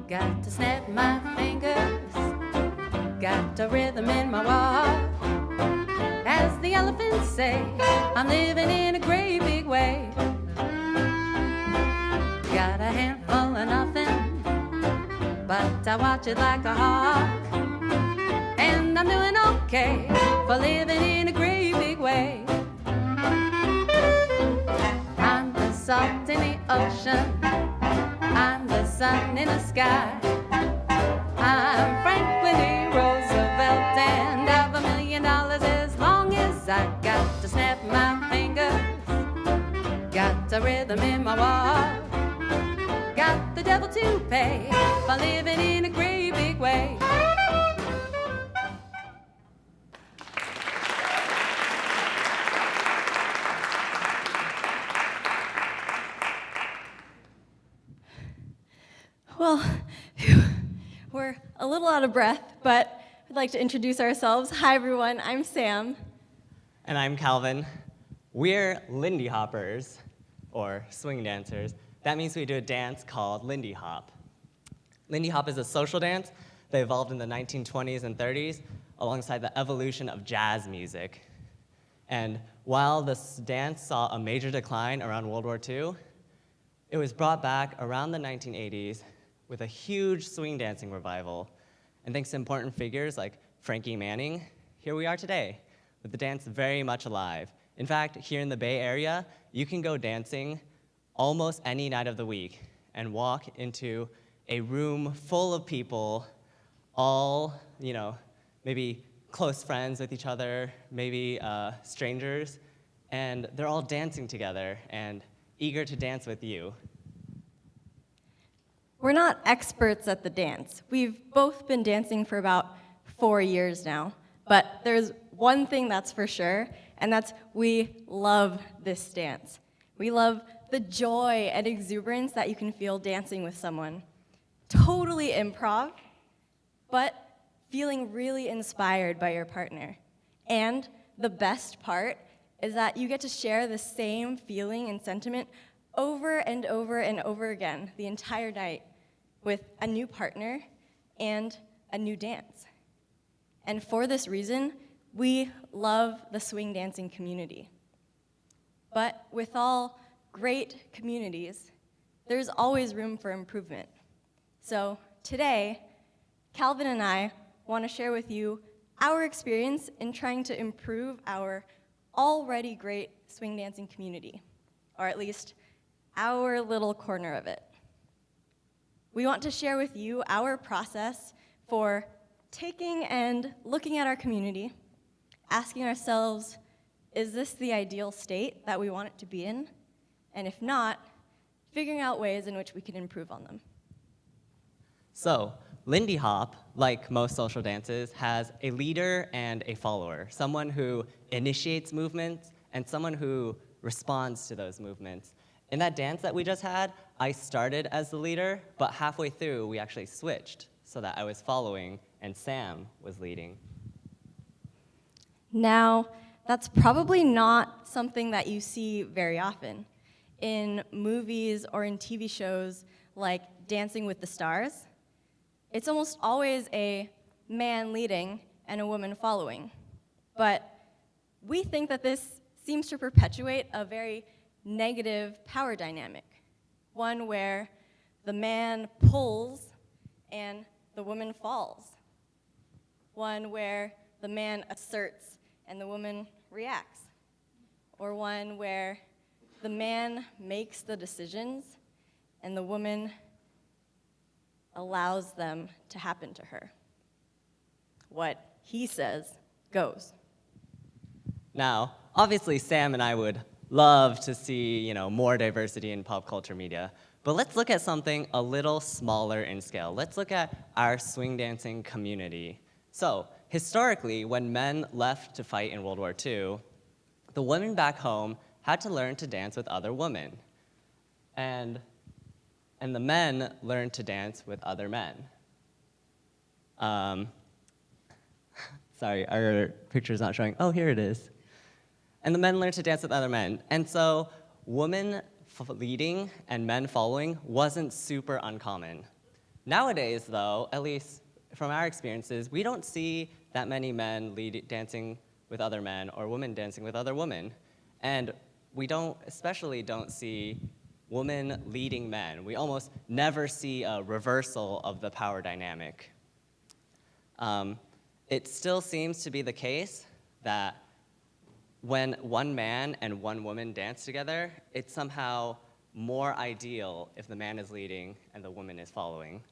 Got to snap my fingers, got a rhythm in my walk. As the elephants say, I'm living in a great big way. Got a handful of nothing, but I watch it like a hawk. And I'm doing okay for living in a great big way. I'm the salt in the ocean, I'm the sun in the sky. I'm Franklin D. Roosevelt and I've $1 million as long as I got to snap my fingers. Got a rhythm in my walk. Got the devil to pay for living in a great big way. Well, we're a little out of breath, but I'd like to introduce ourselves. Hi, everyone. I'm Sam. And I'm Calvin. We're Lindy Hoppers, or swing dancers. That means we do a dance called Lindy Hop. Lindy Hop is a social dance that evolved in the 1920s and 30s alongside the evolution of jazz music. And while this dance saw a major decline around World War II, it was brought back around the 1980s with a huge swing dancing revival. And thanks to important figures like Frankie Manning, here we are today, with the dance very much alive. In fact, here in the Bay Area, you can go dancing almost any night of the week and walk into a room full of people, all, maybe close friends with each other, maybe strangers, and they're all dancing together and eager to dance with you. We're not experts at the dance. We've both been dancing for about 4 years now, but there's one thing that's for sure, and that's we love this dance. We love the joy and exuberance that you can feel dancing with someone. Totally improv, but feeling really inspired by your partner. And the best part is that you get to share the same feeling and sentiment over and over and over again the entire night with a new partner and a new dance. And for this reason, we love the swing dancing community. But with all great communities, there's always room for improvement. So today, Calvin and I want to share with you our experience in trying to improve our already great swing dancing community, or at least our little corner of it. We want to share with you our process for taking and looking at our community, asking ourselves, is this the ideal state that we want it to be in? And if not, figuring out ways in which we can improve on them. So, Lindy Hop, like most social dances, has a leader and a follower, someone who initiates movements and someone who responds to those movements. In that dance that we just had, I started as the leader, but halfway through, we actually switched so that I was following and Sam was leading. Now, that's probably not something that you see very often. In movies or in TV shows like Dancing with the Stars, it's almost always a man leading and a woman following. But we think that this seems to perpetuate a very negative power dynamic, one where the man pulls and the woman falls, one where the man asserts and the woman reacts, or one where the man makes the decisions and the woman allows them to happen to her. What he says goes. Now, obviously, Sam and I would love to see, more diversity in pop culture media, but let's look at something a little smaller in scale. Let's look at our swing dancing community. So, historically, when men left to fight in World War II, the women back home had to learn to dance with other women. And the men learned to dance with other men. Sorry, our picture's not showing. Oh, here it is. And the men learned to dance with other men. And so women leading and men following wasn't super uncommon. Nowadays, though, at least from our experiences, we don't see that many men dancing with other men or women dancing with other women. And we especially don't see women leading men. We almost never see a reversal of the power dynamic. It still seems to be the case that when one man and one woman dance together, it's somehow more ideal if the man is leading and the woman is following.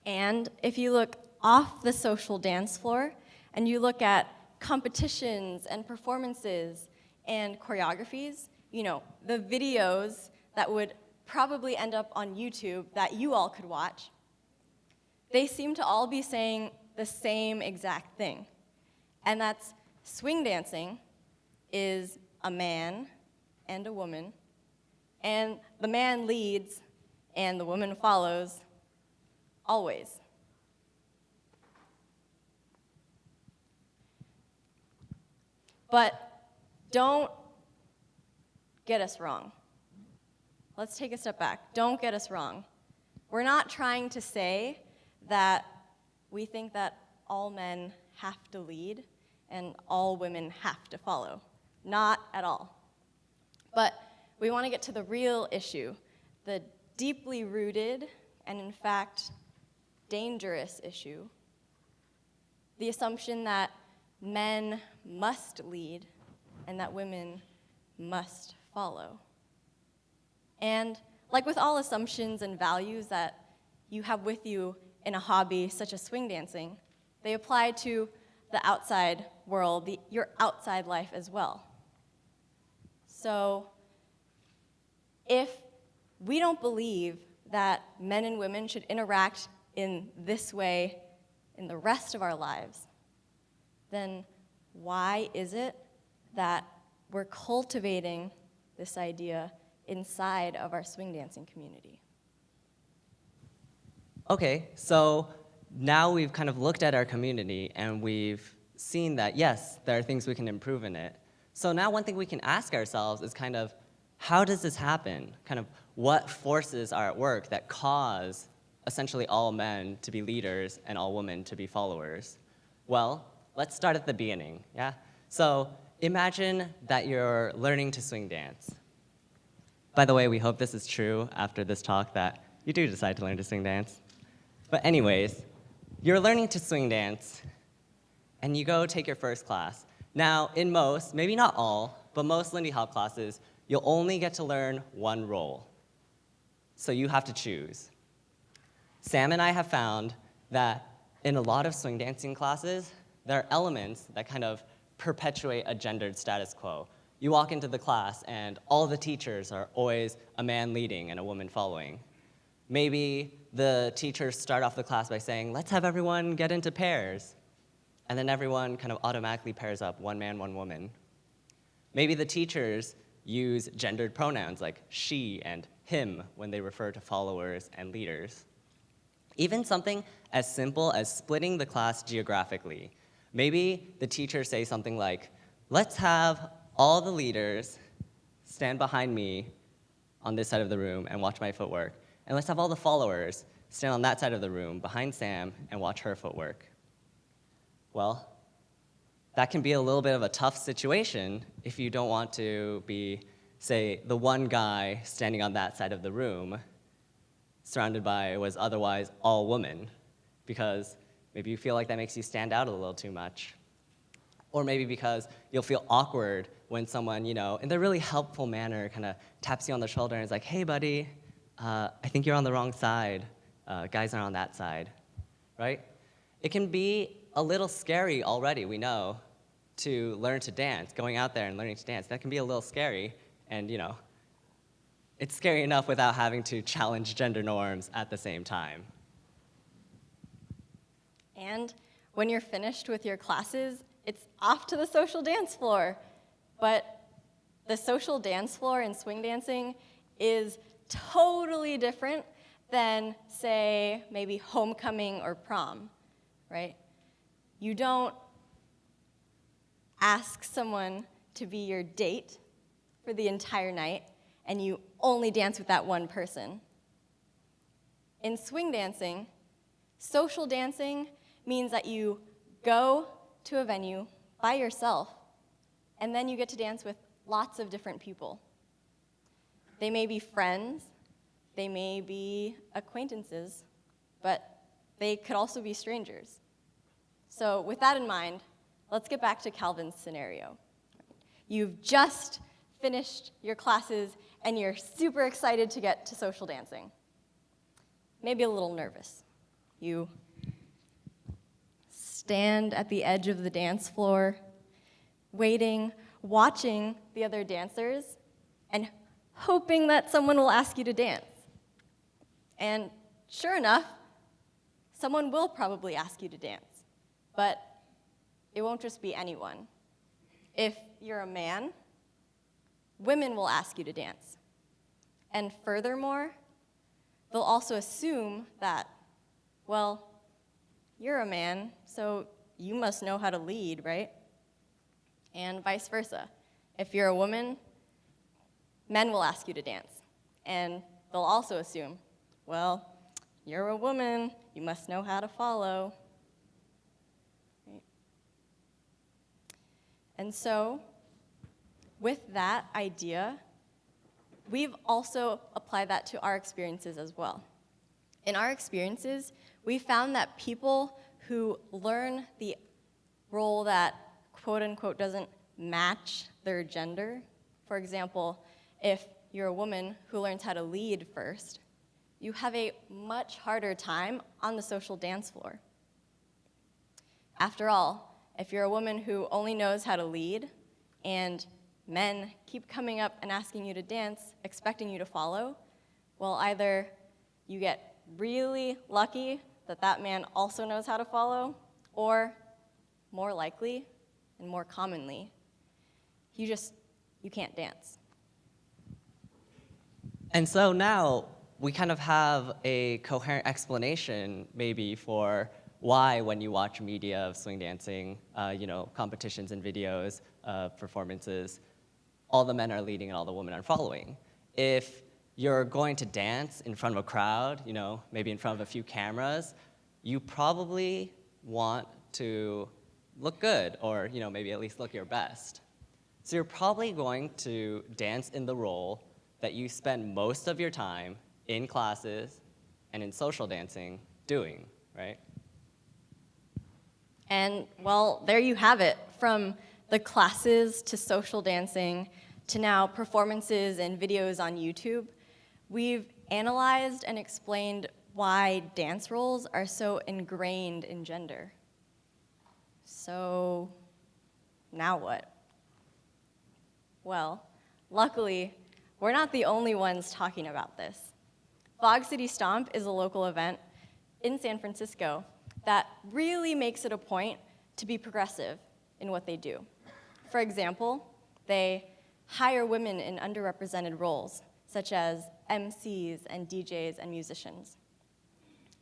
And if you look off the social dance floor and you look at competitions and performances and choreographies, the videos that would probably end up on YouTube that you all could watch, they seem to all be saying the same exact thing. And that's swing dancing is a man and a woman, and the man leads and the woman follows always. But don't get us wrong. Let's take a step back. Don't get us wrong. We're not trying to say that we think that all men have to lead and all women have to follow. Not at all. But we want to get to the real issue, the deeply rooted and, in fact, dangerous issue, the assumption that men must lead and that women must follow. And like with all assumptions and values that you have with you in a hobby such as swing dancing, they apply to the outside world, your outside life as well. So if we don't believe that men and women should interact in this way in the rest of our lives, then why is it that we're cultivating this idea inside of our swing dancing community? Okay, so now we've kind of looked at our community and we've seen that, yes, there are things we can improve in it. So now one thing we can ask ourselves is kind of, how does this happen? Kind of what forces are at work that cause essentially all men to be leaders and all women to be followers? Well, let's start at the beginning, yeah? So imagine that you're learning to swing dance. By the way, we hope this is true after this talk, that you do decide to learn to swing dance. But anyways, you're learning to swing dance, and you go take your first class. Now, in most, maybe not all, but most Lindy Hop classes, you'll only get to learn one role. So you have to choose. Sam and I have found that in a lot of swing dancing classes, there are elements that kind of perpetuate a gendered status quo. You walk into the class, and all the teachers are always a man leading and a woman following. Maybe the teachers start off the class by saying, let's have everyone get into pairs. And then everyone kind of automatically pairs up, one man, one woman. Maybe the teachers use gendered pronouns like she and him when they refer to followers and leaders. Even something as simple as splitting the class geographically. Maybe the teachers say something like, let's have all the leaders stand behind me on this side of the room and watch my footwork. And let's have all the followers stand on that side of the room behind Sam and watch her footwork. Well, that can be a little bit of a tough situation if you don't want to be, say, the one guy standing on that side of the room surrounded by was otherwise all women, because maybe you feel like that makes you stand out a little too much. Or maybe because you'll feel awkward when someone, in a really helpful manner, kind of taps you on the shoulder and is like, hey, buddy, I think you're on the wrong side. Guys are on that side, right? It can be a little scary already, we know, to learn to dance, going out there and learning to dance. That can be a little scary, and, it's scary enough without having to challenge gender norms at the same time. And when you're finished with your classes, it's off to the social dance floor. But the social dance floor in swing dancing is totally different than, say, maybe homecoming or prom, right? You don't ask someone to be your date for the entire night, and you only dance with that one person. In swing dancing, social dancing means that you go to a venue by yourself, and then you get to dance with lots of different people. They may be friends, they may be acquaintances, but they could also be strangers. So with that in mind, let's get back to Calvin's scenario. You've just finished your classes, and you're super excited to get to social dancing. Maybe a little nervous. You stand at the edge of the dance floor, waiting, watching the other dancers, and hoping that someone will ask you to dance. And sure enough, someone will probably ask you to dance, but it won't just be anyone. If you're a man, women will ask you to dance. And furthermore, they'll also assume that, well, you're a man, so you must know how to lead, right? And vice versa. If you're a woman, men will ask you to dance. And they'll also assume, well, you're a woman, you must know how to follow. Right? And so, with that idea, we've also applied that to our experiences as well. In our experiences, we found that people who learn the role that quote unquote doesn't match their gender, for example, if you're a woman who learns how to lead first, you have a much harder time on the social dance floor. After all, if you're a woman who only knows how to lead and men keep coming up and asking you to dance, expecting you to follow, well, either you get really lucky that that man also knows how to follow, or more likely and more commonly, you can't dance. And so now we kind of have a coherent explanation maybe for why when you watch media of swing dancing, competitions and videos, performances, all the men are leading and all the women are following. If you're going to dance in front of a crowd, maybe in front of a few cameras, you probably want to look good or, maybe at least look your best. So you're probably going to dance in the role that you spend most of your time in classes and in social dancing doing, right? And, well, there you have it. From the classes to social dancing to now performances and videos on YouTube, we've analyzed and explained why dance roles are so ingrained in gender. So, now what? Well, luckily, we're not the only ones talking about this. Fog City Stomp is a local event in San Francisco that really makes it a point to be progressive in what they do. For example, they hire women in underrepresented roles, such as MCs and DJs and musicians.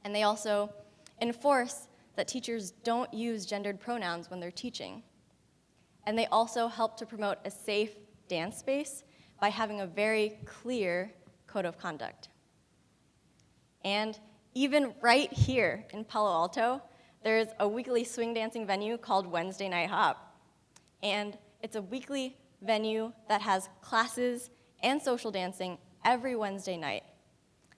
And they also enforce that teachers don't use gendered pronouns when they're teaching. And they also help to promote a safe dance space by having a very clear code of conduct. And even right here in Palo Alto, there's a weekly swing dancing venue called Wednesday Night Hop. And it's a weekly venue that has classes and social dancing every Wednesday night.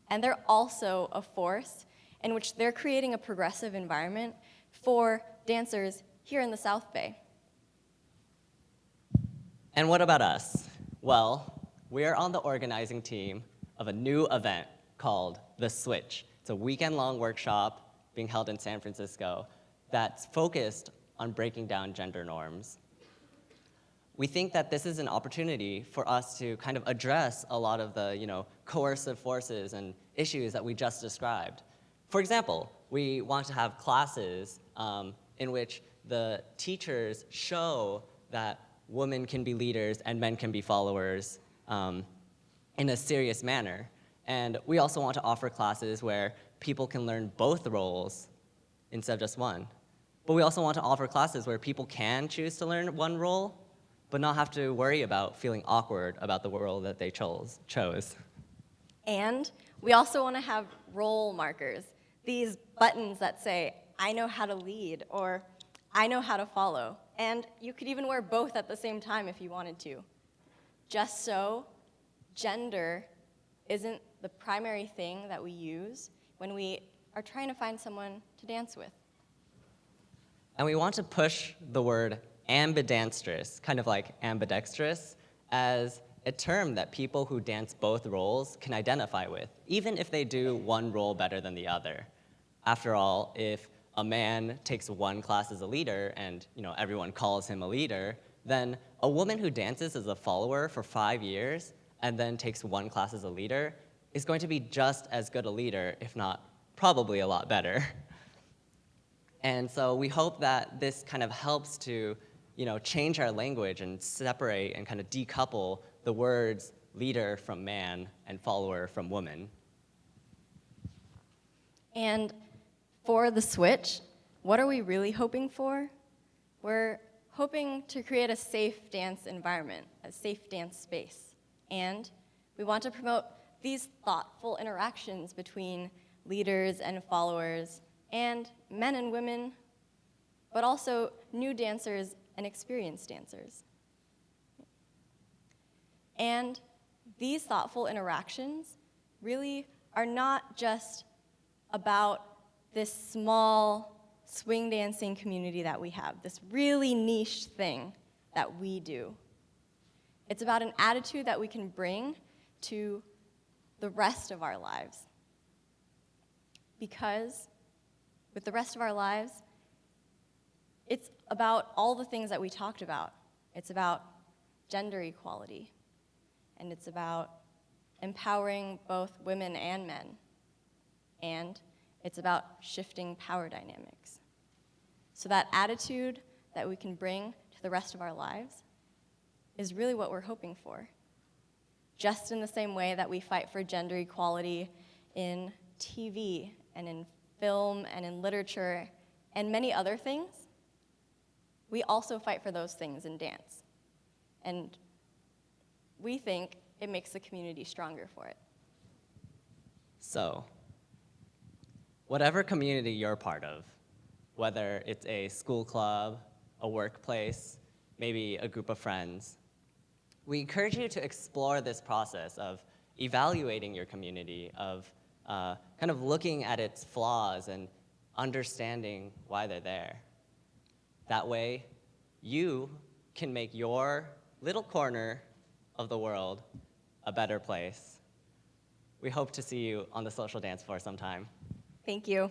And they're also a force in which they're creating a progressive environment for dancers here in the South Bay. And what about us? Well, we are on the organizing team of a new event called The Switch. It's a weekend-long workshop being held in San Francisco that's focused on breaking down gender norms. We think that this is an opportunity for us to kind of address a lot of the, coercive forces and issues that we just described. For example, we want to have classes in which the teachers show that women can be leaders and men can be followers in a serious manner. And we also want to offer classes where people can learn both roles instead of just one. But we also want to offer classes where people can choose to learn one role, but not have to worry about feeling awkward about the role that they chose. And We also want to have role markers, these buttons that say, I know how to lead, or I know how to follow. And you could even wear both at the same time if you wanted to. Just so gender isn't the primary thing that we use when we are trying to find someone to dance with. And we want to push the word ambidancetrous, kind of like ambidextrous, as a term that people who dance both roles can identify with, even if they do one role better than the other. After all, if a man takes one class as a leader and everyone calls him a leader, then a woman who dances as a follower for 5 years and then takes one class as a leader is going to be just as good a leader, if not probably a lot better. And so we hope that this kind of helps to change our language and separate and kind of decouple the words leader from man and follower from woman. And for the switch, what are we really hoping for? We're hoping to create a safe dance environment, a safe dance space. And we want to promote these thoughtful interactions between leaders and followers, and men and women, but also new dancers and experienced dancers. And these thoughtful interactions really are not just about this small swing dancing community that we have, this really niche thing that we do. It's about an attitude that we can bring to the rest of our lives. Because with the rest of our lives, it's about all the things that we talked about. It's about gender equality, and it's about empowering both women and men, and it's about shifting power dynamics. So that attitude that we can bring to the rest of our lives is really what we're hoping for. Just in the same way that we fight for gender equality in TV and in film and in literature and many other things, we also fight for those things in dance. And we think it makes the community stronger for it. So, whatever community you're part of, whether it's a school club, a workplace, maybe a group of friends, we encourage you to explore this process of evaluating your community, of kind of looking at its flaws and understanding why they're there. That way, you can make your little corner of the world a better place. We hope to see you on the social dance floor sometime. Thank you.